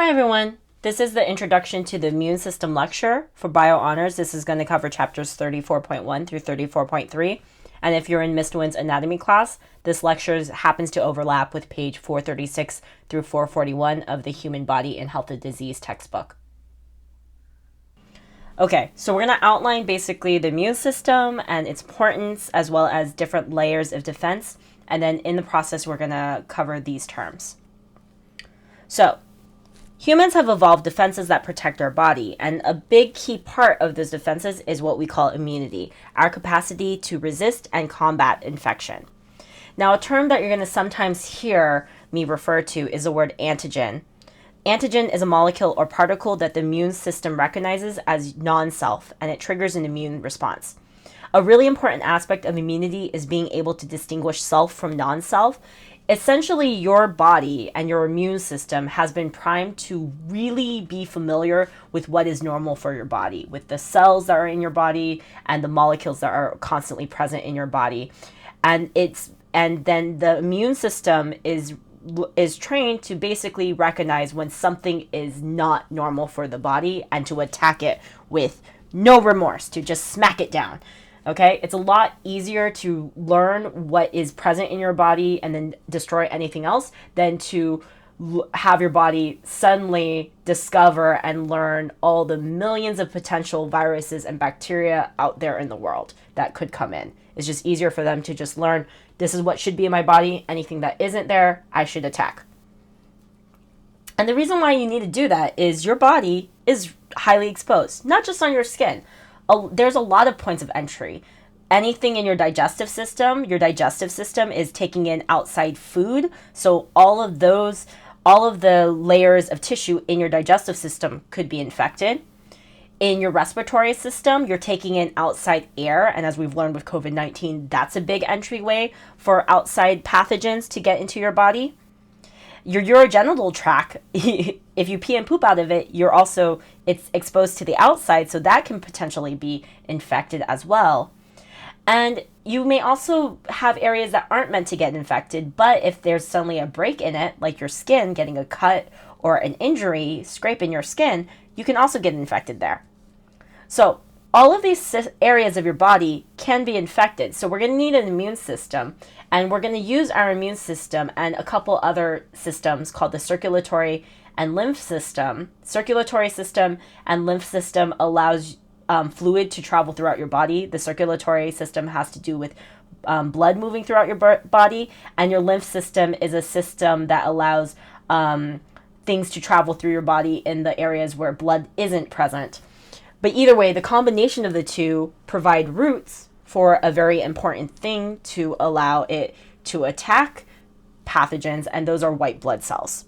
Hi everyone, this is the introduction to the immune system lecture for Bio Honors. This is going to cover chapters 34.1 through 34.3. And if you're in Mr. Wynn's anatomy class, this lecture happens to overlap with page 436 through 441 of the Human Body and Health and Disease textbook. Okay, so we're going to outline basically the immune system and its importance as well as different layers of defense. And then in the process, we're going to cover these terms. So, humans have evolved defenses that protect our body, and a big key part of those defenses is what we call immunity, our capacity to resist and combat infection. Now, a term that you're going to sometimes hear me refer to is the word antigen. Antigen is a molecule or particle that the immune system recognizes as non-self, and it triggers an immune response. A really important aspect of immunity is being able to distinguish self from non-self. Essentially, your body and your immune system has been primed to really be familiar with what is normal for your body, with the cells that are in your body and the molecules that are constantly present in your body. And then the immune system is trained to basically recognize when something is not normal for the body and to attack it with no remorse, to just smack it down. Okay, it's a lot easier to learn what is present in your body and then destroy anything else than to have your body suddenly discover and learn all the millions of potential viruses and bacteria out there in the world that could come in. It's just easier for them to just learn, this is what should be in my body. Anything that isn't there, I should attack. And the reason why you need to do that is your body is highly exposed, not just on your skin. There's a lot of points of entry. Anything in your digestive system is taking in outside food. So all of the layers of tissue in your digestive system could be infected. In your respiratory system, you're taking in outside air. And as we've learned with COVID-19, that's a big entryway for outside pathogens to get into your body. Your urogenital tract, if you pee and poop out of it, it's exposed to the outside, so that can potentially be infected as well. And you may also have areas that aren't meant to get infected, but if there's suddenly a break in it, like your skin getting a cut or an injury, scrape in your skin, you can also get infected there. So all of these areas of your body can be infected. So we're going to need an immune system, and we're going to use our immune system and a couple other systems called the circulatory and lymph system. Circulatory system and lymph system allows fluid to travel throughout your body. The circulatory system has to do with blood moving throughout your body, and your lymph system is a system that allows things to travel through your body in the areas where blood isn't present. But either way, the combination of the two provide roots for a very important thing to allow it to attack pathogens, and those are white blood cells.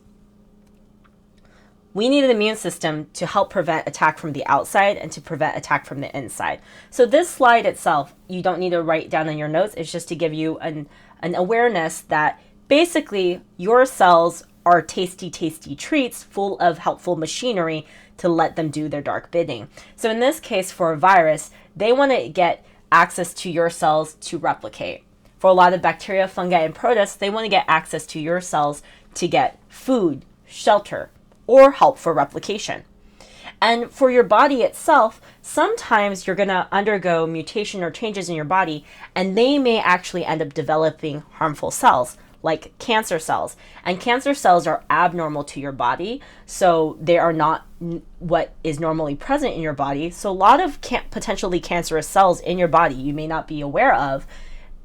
We need an immune system to help prevent attack from the outside and to prevent attack from the inside. So this slide itself, you don't need to write down in your notes. It's just to give you an awareness that basically your cells are tasty, tasty treats full of helpful machinery to let them do their dark bidding. So in this case, for a virus, they want to get access to your cells to replicate. For a lot of bacteria, fungi, and protists, they want to get access to your cells to get food, shelter, or help for replication. And for your body itself, sometimes you're going to undergo mutation or changes in your body, and they may actually end up developing harmful cells, like cancer cells. And cancer cells are abnormal to your body, so they are not what is normally present in your body. So a lot of potentially cancerous cells in your body you may not be aware of,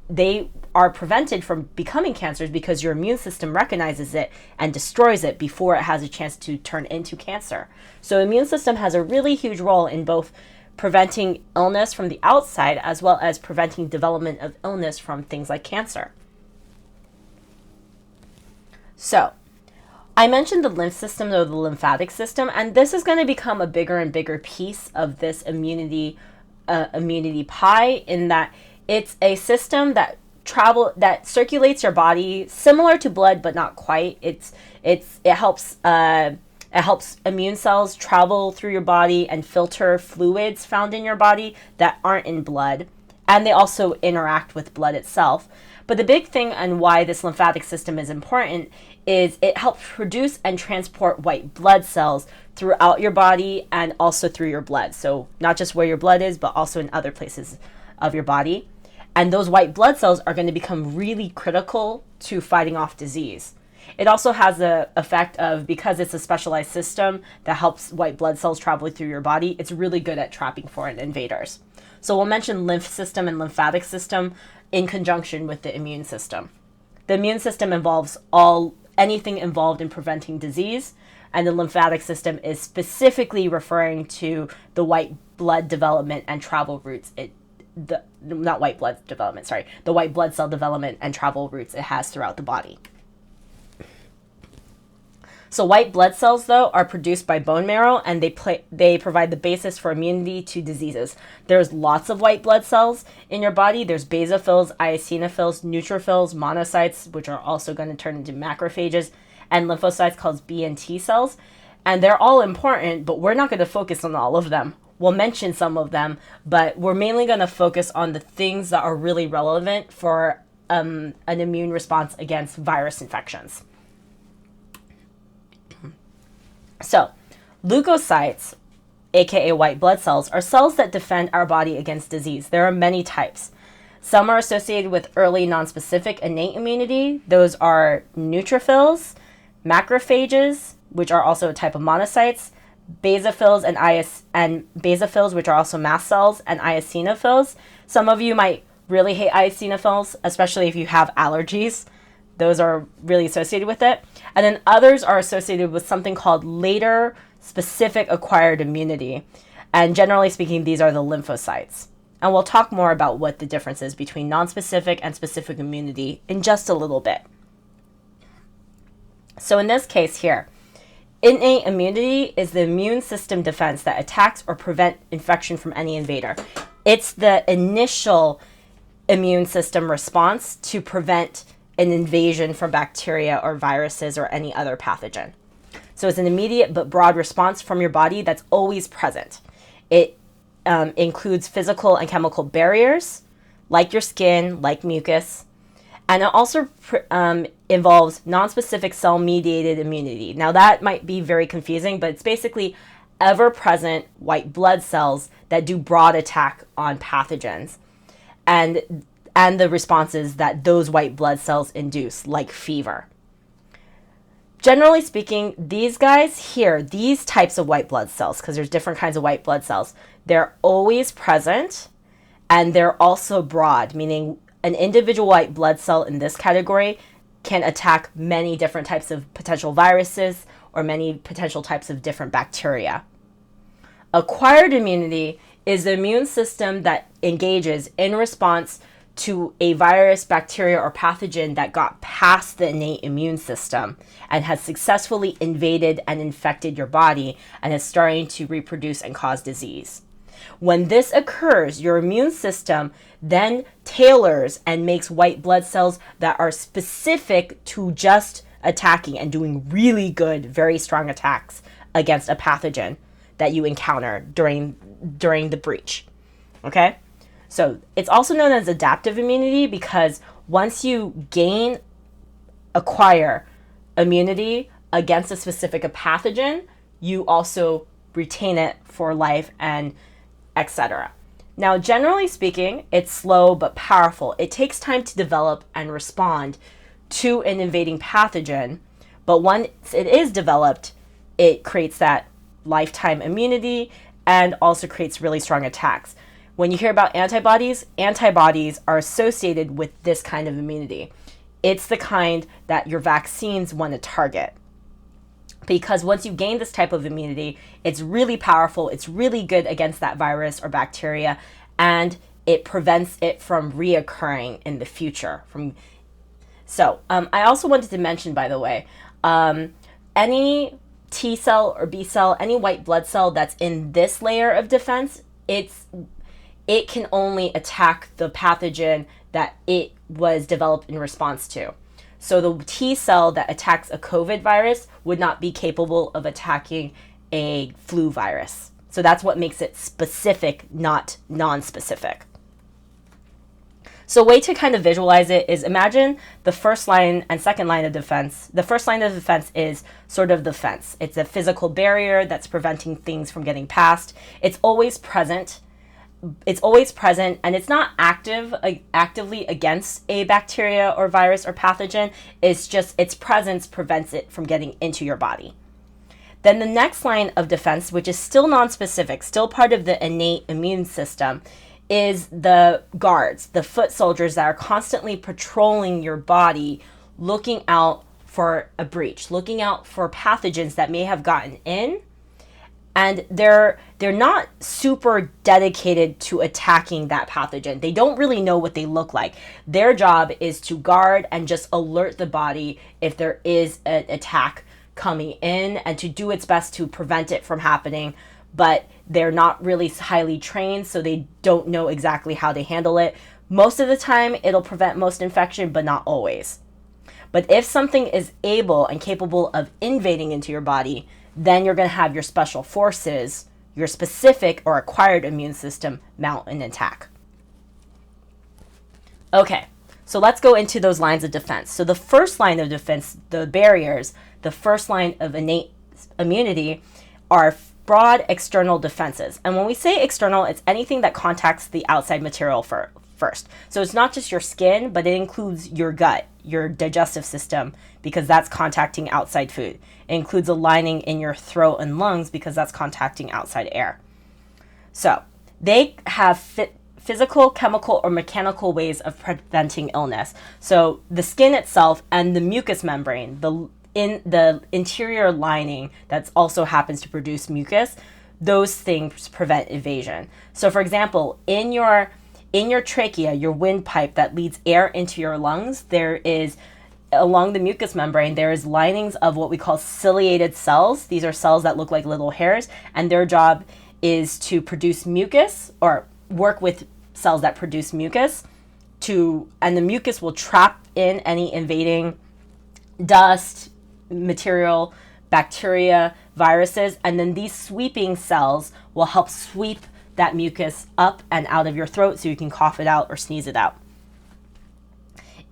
they are prevented from becoming cancers because your immune system recognizes it and destroys it before it has a chance to turn into cancer. So immune system has a really huge role in both preventing illness from the outside as well as preventing development of illness from things like cancer. So, I mentioned the lymph system or the lymphatic system, and this is going to become a bigger and bigger piece of this immunity pie, in that it's a system that circulates your body similar to blood, but not quite. It helps immune cells travel through your body and filter fluids found in your body that aren't in blood, and they also interact with blood itself. But the big thing and why this lymphatic system is important is it helps produce and transport white blood cells throughout your body and also through your blood. So not just where your blood is, but also in other places of your body. And those white blood cells are going to become really critical to fighting off disease. It also has the effect of, because it's a specialized system that helps white blood cells travel through your body, it's really good at trapping foreign invaders. So we'll mention lymph system and lymphatic system in conjunction with the immune system. The immune system involves anything involved in preventing disease, and the lymphatic system is specifically referring to the white blood development and travel routes the white blood cell development and travel routes it has throughout the body. So white blood cells, though, are produced by bone marrow, and they provide the basis for immunity to diseases. There's lots of white blood cells in your body. There's basophils, eosinophils, neutrophils, monocytes, which are also going to turn into macrophages, and lymphocytes called B and T cells. And they're all important, but we're not going to focus on all of them. We'll mention some of them, but we're mainly going to focus on the things that are really relevant for an immune response against virus infections. So, leukocytes, aka white blood cells, are cells that defend our body against disease. There are many types. Some are associated with early nonspecific innate immunity. Those are neutrophils, macrophages, which are also a type of monocytes, basophils and basophils, which are also mast cells, and eosinophils. Some of you might really hate eosinophils, especially if you have allergies. Those are really associated with it. And then others are associated with something called later specific acquired immunity. And generally speaking, these are the lymphocytes. And we'll talk more about what the difference is between nonspecific and specific immunity in just a little bit. So in this case here, innate immunity is the immune system defense that attacks or prevents infection from any invader. It's the initial immune system response to prevent an invasion from bacteria or viruses or any other pathogen. So it's an immediate but broad response from your body that's always present. It includes physical and chemical barriers, like your skin, like mucus, and it also involves nonspecific cell-mediated immunity. Now that might be very confusing, but it's basically ever-present white blood cells that do broad attack on pathogens, and the responses that those white blood cells induce, like fever. Generally speaking, these guys here, these types of white blood cells, because there's different kinds of white blood cells, they're always present, and they're also broad, meaning an individual white blood cell in this category can attack many different types of potential viruses or many potential types of different bacteria. Acquired immunity is the immune system that engages in response to a virus, bacteria, or pathogen that got past the innate immune system and has successfully invaded and infected your body and is starting to reproduce and cause disease. When this occurs, your immune system then tailors and makes white blood cells that are specific to just attacking and doing really good, very strong attacks against a pathogen that you encounter during the breach. Okay? So it's also known as adaptive immunity because once you acquire immunity against a specific pathogen, you also retain it for life and etc. Now, generally speaking, it's slow but powerful. It takes time to develop and respond to an invading pathogen, but once it is developed, it creates that lifetime immunity and also creates really strong attacks. When you hear about antibodies are associated with this kind of immunity. It's the kind that your vaccines want to target. Because once you gain this type of immunity, it's really powerful, it's really good against that virus or bacteria, and it prevents it from reoccurring in the future. So I also wanted to mention, by the way, any T cell or B cell, any white blood cell that's in this layer of defense, it can only attack the pathogen that it was developed in response to. So the T cell that attacks a COVID virus would not be capable of attacking a flu virus. So that's what makes it specific, not non-specific. So a way to kind of visualize it is imagine the first line and second line of defense. The first line of defense is sort of the fence. It's a physical barrier that's preventing things from getting past. It's always present. It's always present, and it's not actively against a bacteria or virus or pathogen. It's just its presence prevents it from getting into your body. Then the next line of defense, which is still nonspecific, still part of the innate immune system, is the guards, the foot soldiers that are constantly patrolling your body, looking out for a breach, looking out for pathogens that may have gotten in. And they're not super dedicated to attacking that pathogen. They don't really know what they look like. Their job is to guard and just alert the body if there is an attack coming in, and to do its best to prevent it from happening. But they're not really highly trained, so they don't know exactly how to handle it. Most of the time, it'll prevent most infection, but not always. But if something is able and capable of invading into your body, then you're going to have your special forces, your specific or acquired immune system, mount an attack. Okay, so let's go into those lines of defense. So the first line of defense, the barriers, the first line of innate immunity are broad external defenses. And when we say external, it's anything that contacts the outside material first. So it's not just your skin, but it includes your gut, your digestive system, because that's contacting outside food. It includes a lining in your throat and lungs because that's contacting outside air. So they have physical, chemical, or mechanical ways of preventing illness. So the skin itself and the mucous membrane, in the interior lining that also happens to produce mucus, those things prevent invasion. So for example, in your trachea, your windpipe that leads air into your lungs, there is, along the mucous membrane, there is linings of what we call ciliated cells. These are cells that look like little hairs, and their job is to produce mucus, or work with cells that produce mucus, and the mucus will trap in any invading dust, material, bacteria, viruses, and then these sweeping cells will help sweep that mucus up and out of your throat so you can cough it out or sneeze it out.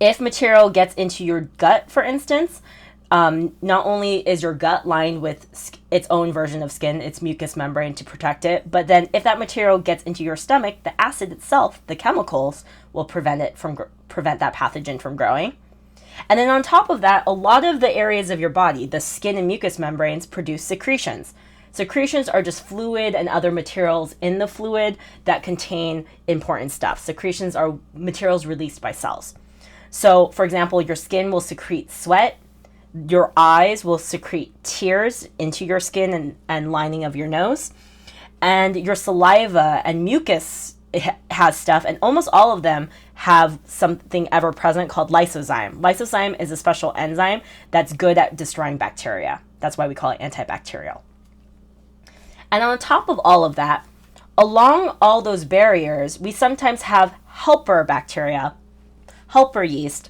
If material gets into your gut, for instance, not only is your gut lined with its own version of skin, its mucous membrane to protect it, but then if that material gets into your stomach, the acid itself, the chemicals, will prevent that pathogen from growing. And then on top of that, a lot of the areas of your body, the skin and mucous membranes, produce secretions. Secretions are just fluid and other materials in the fluid that contain important stuff. Secretions are materials released by cells. So, for example, your skin will secrete sweat, your eyes will secrete tears into your skin and lining of your nose, and your saliva and mucus has stuff, and almost all of them have something ever present called lysozyme. Lysozyme is a special enzyme that's good at destroying bacteria. That's why we call it antibacterial. And on top of all of that, along all those barriers, we sometimes have helper bacteria, helper yeast,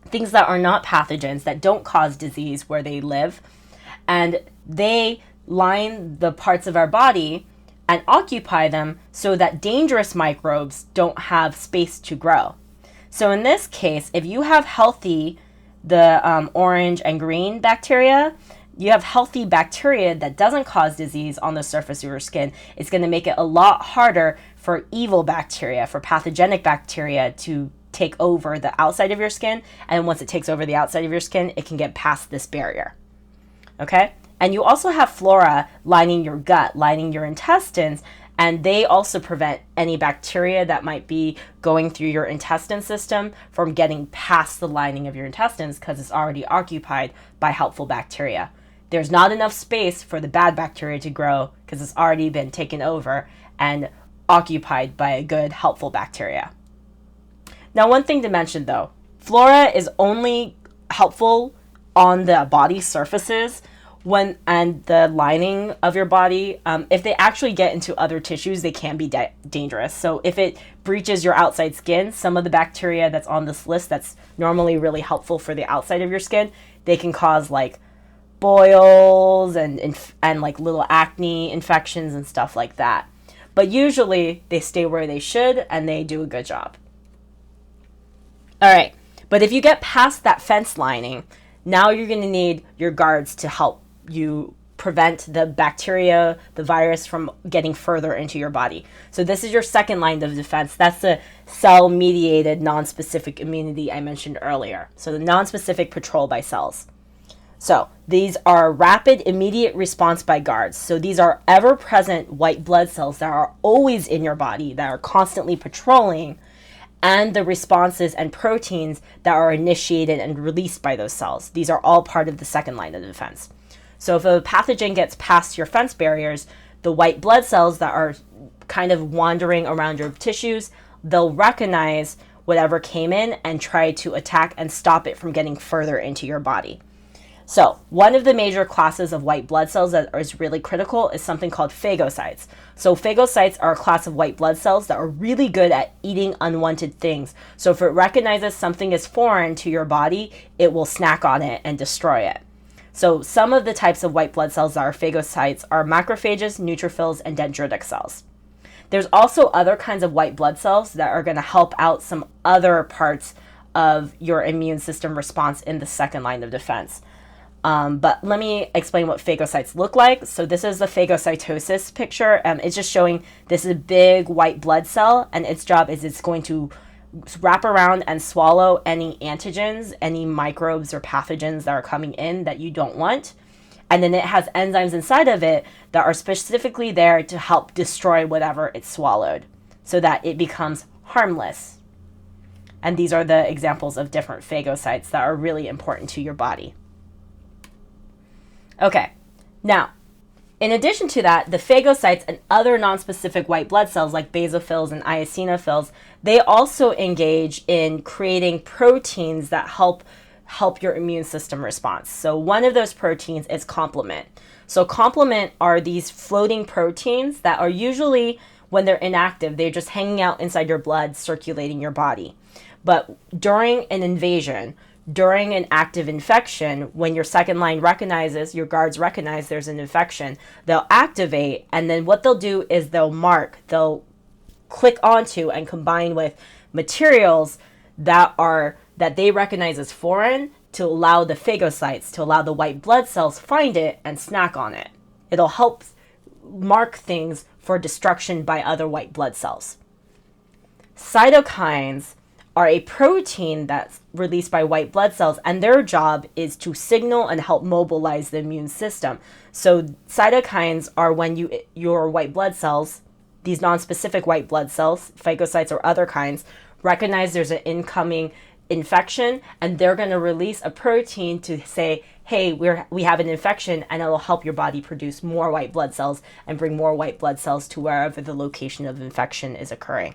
things that are not pathogens, that don't cause disease where they live, and they line the parts of our body and occupy them so that dangerous microbes don't have space to grow. So in this case, if you have healthy, the orange and green bacteria, you have healthy bacteria that doesn't cause disease on the surface of your skin, it's going to make it a lot harder for evil bacteria, for pathogenic bacteria to take over the outside of your skin. And once it takes over the outside of your skin, it can get past this barrier. Okay? And you also have flora lining your gut, lining your intestines, and they also prevent any bacteria that might be going through your intestine system from getting past the lining of your intestines because it's already occupied by helpful bacteria. There's not enough space for the bad bacteria to grow because it's already been taken over and occupied by a good, helpful bacteria. Now, one thing to mention though, flora is only helpful on the body surfaces and the lining of your body. If they actually get into other tissues, they can be dangerous. So if it breaches your outside skin, some of the bacteria that's on this list that's normally really helpful for the outside of your skin, they can cause like boils and like little acne infections and stuff like that. But usually they stay where they should and they do a good job. All right, but if you get past that fence lining, now you're going to need your guards to help you prevent the bacteria, the virus from getting further into your body. So this is your second line of defense. That's the cell-mediated non-specific immunity I mentioned earlier. So the non-specific patrol by cells. So these are rapid, immediate response by guards. So these are ever-present white blood cells that are always in your body, that are constantly patrolling, and the responses and proteins that are initiated and released by those cells. These are all part of the second line of defense. So if a pathogen gets past your fence barriers, the white blood cells that are kind of wandering around your tissues, they'll recognize whatever came in and try to attack and stop it from getting further into your body. So one of the major classes of white blood cells that is really critical is something called phagocytes. So phagocytes are a class of white blood cells that are really good at eating unwanted things. So if it recognizes something is foreign to your body, it will snack on it and destroy it. So some of the types of white blood cells that are phagocytes are macrophages, neutrophils, and dendritic cells. There's also other kinds of white blood cells that are going to help out some other parts of your immune system response in the second line of defense. But let me explain what phagocytes look like. So this is the phagocytosis picture. It's just showing this is a big white blood cell, and its job is it's going to wrap around and swallow any antigens, any microbes or pathogens that are coming in that you don't want. And then it has enzymes inside of it that are specifically there to help destroy whatever it swallowed so that it becomes harmless. And these are the examples of different phagocytes that are really important to your body. Okay, now, in addition to that, the phagocytes and other nonspecific white blood cells like basophils and eosinophils, they also engage in creating proteins that help your immune system response. So one of those proteins is complement. So complement are these floating proteins that are usually, when they're inactive, they're just hanging out inside your blood, circulating your body. But during an invasion, during an active infection, when your second line recognizes, your guards recognize there's an infection, they'll activate, and then what they'll do is they'll click onto and combine with materials that they recognize as foreign to allow the phagocytes, to allow the white blood cells find it and snack on it. It'll help mark things for destruction by other white blood cells. Cytokines are a protein that's released by white blood cells, and their job is to signal and help mobilize the immune system. So cytokines are when your white blood cells, these nonspecific white blood cells, phagocytes or other kinds, recognize there's an incoming infection, and they're going to release a protein to say, hey, we have an infection, and it'll help your body produce more white blood cells and bring more white blood cells to wherever the location of infection is occurring.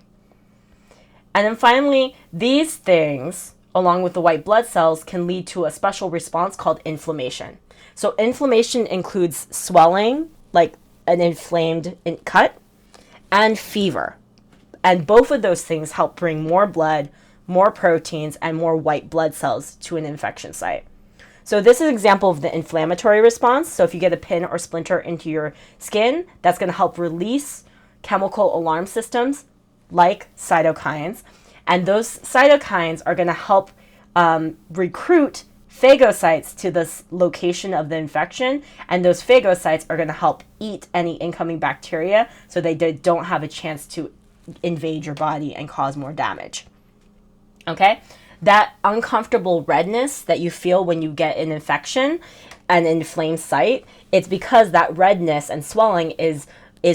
And then finally, these things, along with the white blood cells, can lead to a special response called inflammation. So inflammation includes swelling, like an inflamed cut, and fever. And both of those things help bring more blood, more proteins, and more white blood cells to an infection site. So this is an example of the inflammatory response. So if you get a pin or splinter into your skin, that's going to help release chemical alarm systems like cytokines, and those cytokines are going to help recruit phagocytes to this location of the infection, and those phagocytes are going to help eat any incoming bacteria so they don't have a chance to invade your body and cause more damage. Okay? That uncomfortable redness that you feel when you get an infection, an inflamed site, it's because that redness and swelling is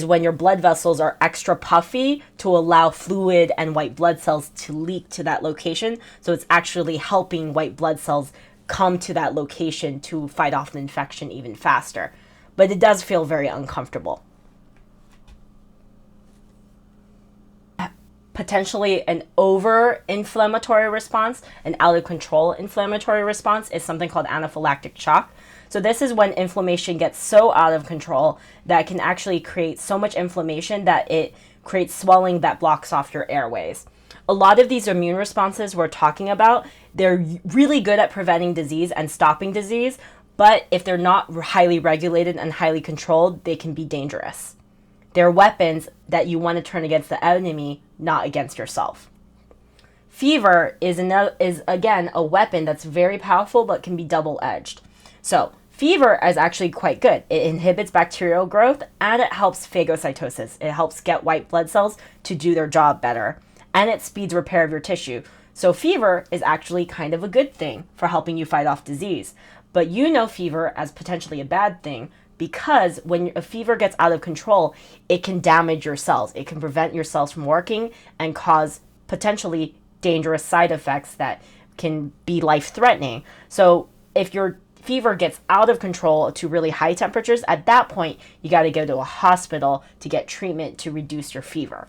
when your blood vessels are extra puffy to allow fluid and white blood cells to leak to that location. So it's actually helping white blood cells come to that location to fight off the infection even faster. But it does feel very uncomfortable. Potentially an over-inflammatory response, an out-of-control inflammatory response, is something called anaphylactic shock. So this is when inflammation gets so out of control that it can actually create so much inflammation that it creates swelling that blocks off your airways. A lot of these immune responses we're talking about, they're really good at preventing disease and stopping disease, but if they're not highly regulated and highly controlled, they can be dangerous. They're weapons that you want to turn against the enemy, not against yourself. Fever is again a weapon that's very powerful but can be double-edged. So fever is actually quite good. It inhibits bacterial growth and it helps phagocytosis. It helps get white blood cells to do their job better, and it speeds repair of your tissue. So fever is actually kind of a good thing for helping you fight off disease. But you know fever as potentially a bad thing because when a fever gets out of control, it can damage your cells. It can prevent your cells from working and cause potentially dangerous side effects that can be life-threatening. So if your fever gets out of control to really high temperatures, at that point, you got to go to a hospital to get treatment to reduce your fever.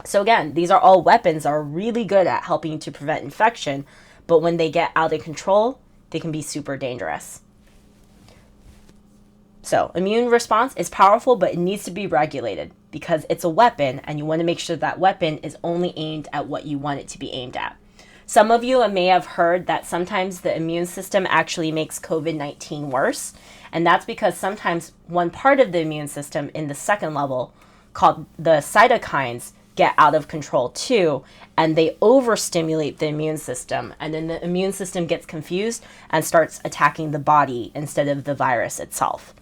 So again, these are all weapons that are really good at helping to prevent infection, but when they get out of control, they can be super dangerous. So immune response is powerful, but it needs to be regulated because it's a weapon and you want to make sure that weapon is only aimed at what you want it to be aimed at. Some of you may have heard that sometimes the immune system actually makes COVID-19 worse, and that's because sometimes one part of the immune system in the second level, called the cytokines, get out of control too, and they overstimulate the immune system, and then the immune system gets confused and starts attacking the body instead of the virus itself.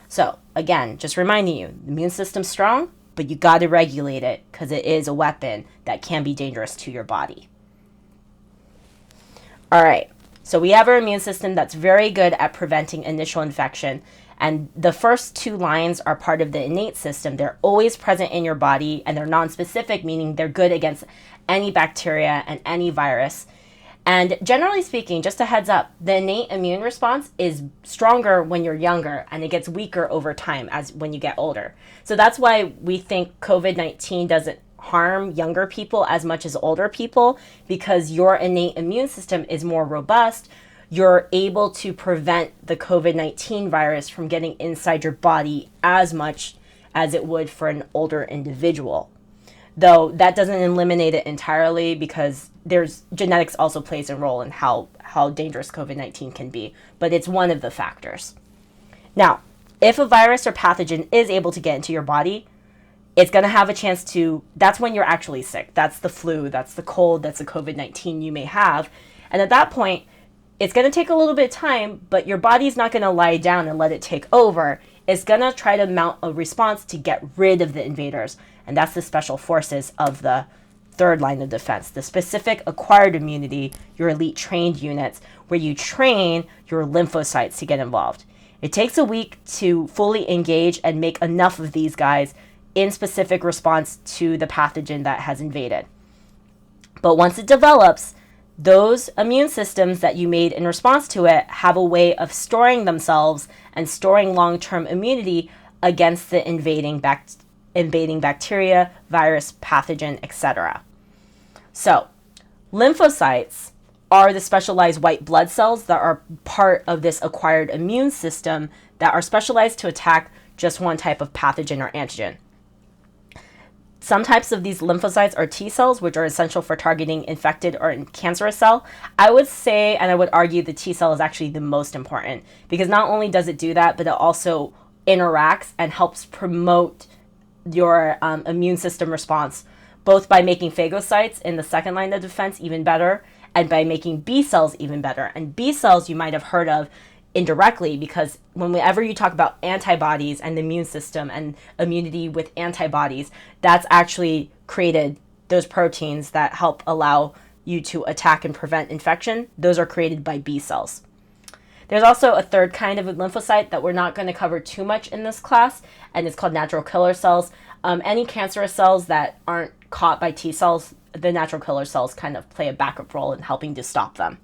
So again, just reminding you, the immune system's strong, but you got to regulate it because it is a weapon that can be dangerous to your body. All right, so we have our immune system that's very good at preventing initial infection. And the first two lines are part of the innate system. They're always present in your body, and they're non-specific, meaning they're good against any bacteria and any virus. And generally speaking, just a heads up, the innate immune response is stronger when you're younger, and it gets weaker over time as when you get older. So that's why we think COVID-19 doesn't harm younger people as much as older people, because your innate immune system is more robust. You're able to prevent the COVID-19 virus from getting inside your body as much as it would for an older individual. Though that doesn't eliminate it entirely, because there's genetics also plays a role in how dangerous COVID-19 can be, but it's one of the factors. Now, if a virus or pathogen is able to get into your body, it's going to have a chance to, that's when you're actually sick. That's the flu, that's the cold, that's the COVID-19 you may have. And at that point, it's going to take a little bit of time, but your body's not going to lie down and let it take over. It's going to try to mount a response to get rid of the invaders. And that's the special forces of the third line of defense, the specific acquired immunity, your elite trained units, where you train your lymphocytes to get involved. It takes a week to fully engage and make enough of these guys in specific response to the pathogen that has invaded. But once it develops, those immune systems that you made in response to it have a way of storing themselves and storing long-term immunity against the invading bacteria, virus, pathogen, etc. So, lymphocytes are the specialized white blood cells that are part of this acquired immune system that are specialized to attack just one type of pathogen or antigen. Some types of these lymphocytes are T cells, which are essential for targeting infected or cancerous cell. I would say, and I would argue, the T cell is actually the most important, because not only does it do that, but it also interacts and helps promote your immune system response, both by making phagocytes in the second line of defense even better, and by making B cells even better. And B cells you might have heard of indirectly, because whenever you talk about antibodies and the immune system and immunity with antibodies, that's actually created, those proteins that help allow you to attack and prevent infection, those are created by B cells. There's also a third kind of lymphocyte that we're not going to cover too much in this class, and it's called natural killer cells. Any cancerous cells that aren't caught by T cells, the natural killer cells kind of play a backup role in helping to stop them.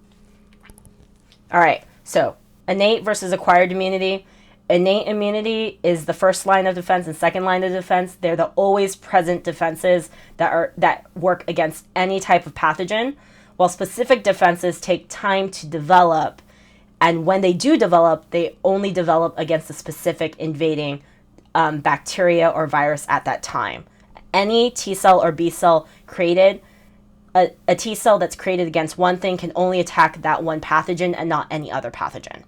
All right, so innate versus acquired immunity. Innate immunity is the first line of defense and second line of defense. They're the always present defenses that work against any type of pathogen, while specific defenses take time to develop. And when they do develop, they only develop against a specific invading bacteria or virus at that time. Any T cell or B cell created, a T cell that's created against one thing can only attack that one pathogen and not any other pathogen.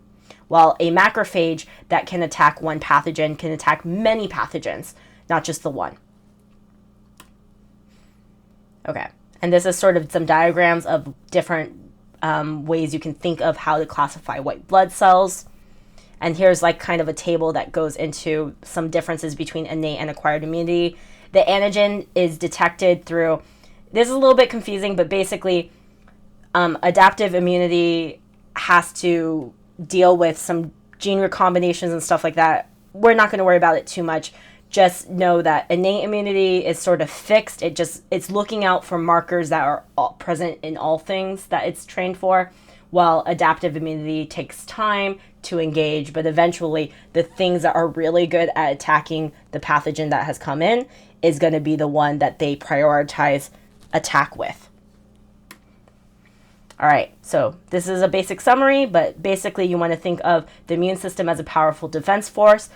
While a macrophage that can attack one pathogen can attack many pathogens, not just the one. Okay, And this is sort of some diagrams of different ways you can think of how to classify white blood cells. And here's like kind of a table that goes into some differences between innate and acquired immunity. The antigen is detected through, this is a little bit confusing, but basically adaptive immunity has to deal with some gene recombinations and stuff like that. We're not going to worry about it too much. Just know that innate immunity is sort of fixed. It's looking out for markers that are present in all things that it's trained for, while adaptive immunity takes time to engage, but eventually the things that are really good at attacking the pathogen that has come in is going to be the one that they prioritize attack with. All right, so this is a basic summary, but basically you want to think of the immune system as a powerful defense force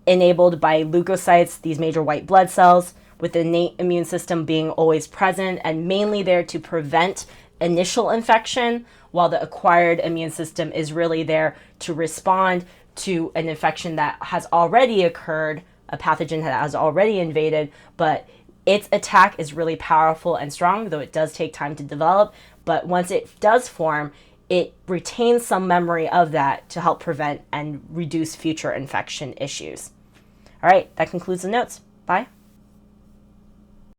enabled by leukocytes, these major white blood cells, with the innate immune system being always present and mainly there to prevent initial infection, while the acquired immune system is really there to respond to an infection that has already occurred, a pathogen that has already invaded, but its attack is really powerful and strong, though it does take time to develop. But once it does form, it retains some memory of that to help prevent and reduce future infection issues. All right, that concludes the notes. Bye.